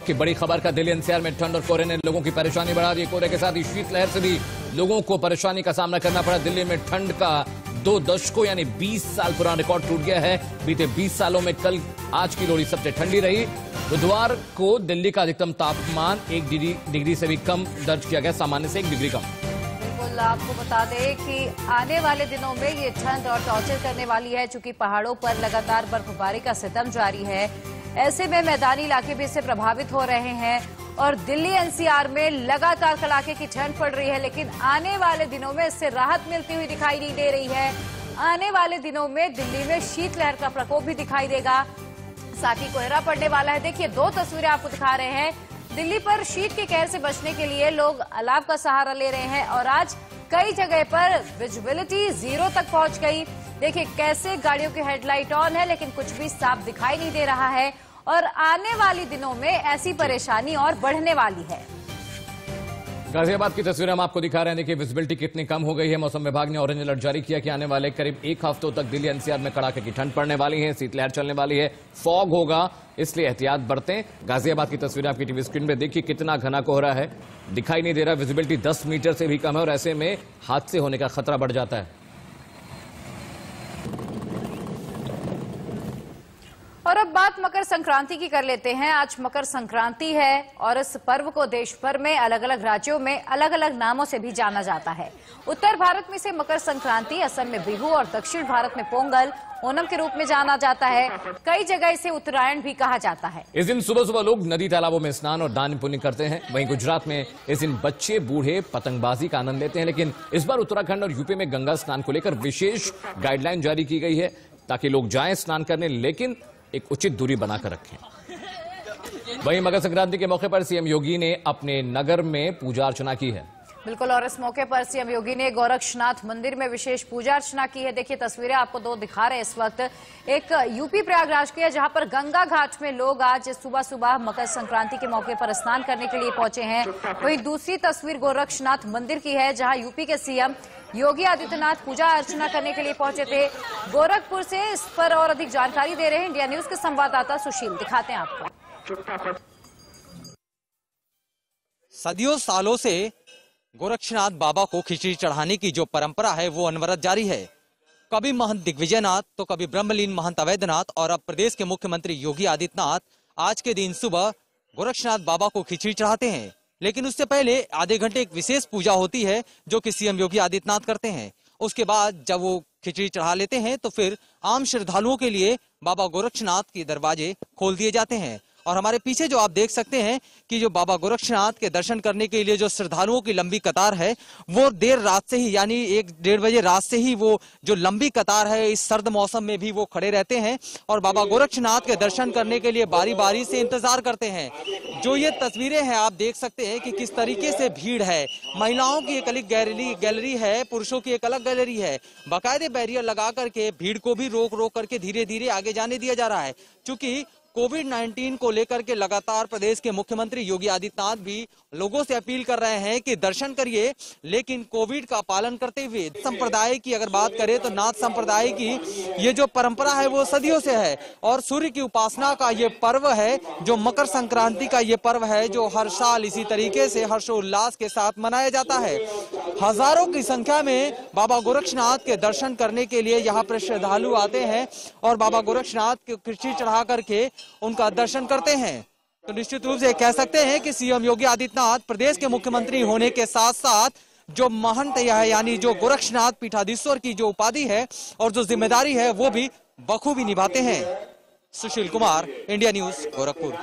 की बड़ी खबर का दिल्ली एनसीआर में ठंड और कोहरे ने लोगों की परेशानी बढ़ा दी। कोहरे के साथ ही शीतलहर से भी लोगों को परेशानी का सामना करना पड़ा। दिल्ली में ठंड का 2 दशकों यानी 20 साल पुराना रिकॉर्ड टूट गया है। बीते 20 सालों में कल आज की लोहड़ी सबसे ठंडी रही। बुधवार को दिल्ली का अधिकतम तापमान 1 डिग्री से भी कम दर्ज किया गया, सामान्य से 1 डिग्री कम। बिल्कुल, आपको बता दें कि आने वाले दिनों में ये ठंड और टॉर्चर करने वाली है, चूंकि पहाड़ों पर लगातार बर्फबारी का सितम जारी है। ऐसे में मैदानी इलाके भी इससे प्रभावित हो रहे हैं और दिल्ली एनसीआर में लगातार कड़ाके की ठंड पड़ रही है, लेकिन आने वाले दिनों में इससे राहत मिलती हुई दिखाई नहीं दे रही है। आने वाले दिनों में दिल्ली में शीतलहर का प्रकोप भी दिखाई देगा, साथ ही कोहरा पड़ने वाला है। देखिए 2 तस्वीरें आपको दिखा रहे हैं। दिल्ली पर शीत के कहर से बचने के लिए लोग अलाव का सहारा ले रहे हैं और आज कई जगह पर विजिबिलिटी 0 तक पहुंच गई। देखिए कैसे गाड़ियों की हेडलाइट ऑन है, लेकिन कुछ भी साफ दिखाई नहीं दे रहा है और आने वाली दिनों में ऐसी परेशानी और बढ़ने वाली है। गाजियाबाद की तस्वीरें हम आपको दिखा रहे हैं। देखिए विजिबिलिटी कितनी कम हो गई है। मौसम विभाग ने ऑरेंज अलर्ट जारी किया कि आने वाले करीब 1 हफ्तों तक दिल्ली एनसीआर में कड़ाके की ठंड पड़ने वाली है, शीतलहर चलने वाली है, फॉग होगा, इसलिए एहतियात बरतें। गाजियाबाद की तस्वीरें आपकी टीवी स्क्रीन पे देखिए, कितना घना कोहरा है, दिखाई नहीं दे रहा। विजिबिलिटी 10 मीटर से भी कम है और ऐसे में हादसे होने का खतरा बढ़ जाता है। और अब बात मकर संक्रांति की कर लेते हैं। आज मकर संक्रांति है और इस पर्व को देश भर में अलग अलग राज्यों में अलग अलग नामों से भी जाना जाता है। उत्तर भारत में इसे मकर संक्रांति, असम में बिहू और दक्षिण भारत में पोंगल, ओणम के रूप में जाना जाता है। कई जगह इसे उत्तरायण भी कहा जाता है। इस दिन सुबह सुबह लोग नदी तालाबों में स्नान और दान पुण्य करते हैं। वहीं गुजरात में इस दिन बच्चे बूढ़े पतंगबाजी का आनंद लेते हैं। लेकिन इस बार उत्तराखंड और यूपी में गंगा स्नान को लेकर विशेष गाइडलाइन जारी की गई है ताकि लोग जाएं स्नान करने, लेकिन एक उचित दूरी बनाकर रखें। वहीं मकर संक्रांति के मौके पर सीएम योगी ने अपने नगर में पूजा अर्चना की है। बिल्कुल, और इस मौके पर सीएम योगी ने गोरक्षनाथ मंदिर में विशेष पूजा अर्चना की है। देखिए तस्वीरें आपको 2 दिखा रहे हैं इस वक्त। एक यूपी प्रयागराज की है, जहां पर गंगा घाट में लोग आज सुबह सुबह मकर संक्रांति के मौके पर स्नान करने के लिए पहुंचे हैं। वहीं दूसरी तस्वीर गोरक्षनाथ मंदिर की है, जहां यूपी के सीएम योगी आदित्यनाथ पूजा अर्चना करने के लिए पहुंचे थे। गोरखपुर से इस पर और अधिक जानकारी दे रहे हैं इंडिया न्यूज के संवाददाता सुशील, दिखाते हैं आपको। सदियों सालों से गोरक्षनाथ बाबा को खिचड़ी चढ़ाने की जो परंपरा है वो अनवरत जारी है। कभी महंत दिग्विजयनाथ तो कभी ब्रह्मलीन महंत अवैधनाथ और अब प्रदेश के मुख्यमंत्री योगी आदित्यनाथ आज के दिन सुबह गोरक्षनाथ बाबा को खिचड़ी चढ़ाते हैं। लेकिन उससे पहले आधे घंटे एक विशेष पूजा होती है जो कि सीएम योगी आदित्यनाथ करते हैं। उसके बाद जब वो खिचड़ी चढ़ा लेते हैं तो फिर आम श्रद्धालुओं के लिए बाबा गोरक्षनाथ के दरवाजे खोल दिए जाते हैं। और हमारे पीछे जो आप देख सकते हैं कि जो बाबा गोरक्षनाथ के दर्शन करने के लिए जो श्रद्धालुओं की लंबी कतार है वो देर रात से ही यानी 1-1:30 बजे रात से ही वो जो लंबी कतार है इस सर्द मौसम में भी वो खड़े रहते हैं और बाबा गोरक्षनाथ के दर्शन करने के लिए बारी बारी से इंतजार करते हैं। जो ये तस्वीरें हैं आप देख सकते हैं कि किस तरीके से भीड़ है। महिलाओं की एक अलग गैलरी है, पुरुषों की एक अलग गैलरी है। बाकायदे बैरियर लगा करके भीड़ को भी रोक रोक करके धीरे धीरे आगे जाने दिया जा रहा है। चूंकि कोविड-19 को लेकर के लगातार प्रदेश के मुख्यमंत्री योगी आदित्यनाथ भी लोगों से अपील कर रहे हैं कि दर्शन करिए, लेकिन कोविड का पालन करते हुए। संप्रदाय की अगर बात करें तो नाथ संप्रदाय की ये जो परंपरा है वो सदियों से है और सूर्य की उपासना का ये पर्व है जो मकर संक्रांति का ये पर्व है जो हर साल इसी तरीके से हर्षोल्लास के साथ मनाया जाता है। हजारों की संख्या में बाबा गोरक्षनाथ के दर्शन करने के लिए यहाँ पर श्रद्धालु आते हैं और बाबा गोरक्षनाथ की खिचड़ी चढ़ा करके उनका दर्शन करते हैं। तो निश्चित रूप से कह सकते हैं कि सीएम योगी आदित्यनाथ प्रदेश के मुख्यमंत्री होने के साथ साथ जो महंत है यानी जो गोरक्षनाथ पीठाधीश्वर की जो उपाधि है और जो जिम्मेदारी है वो भी बखूबी निभाते हैं। Sushil Kumar, India news, Gorakhpur.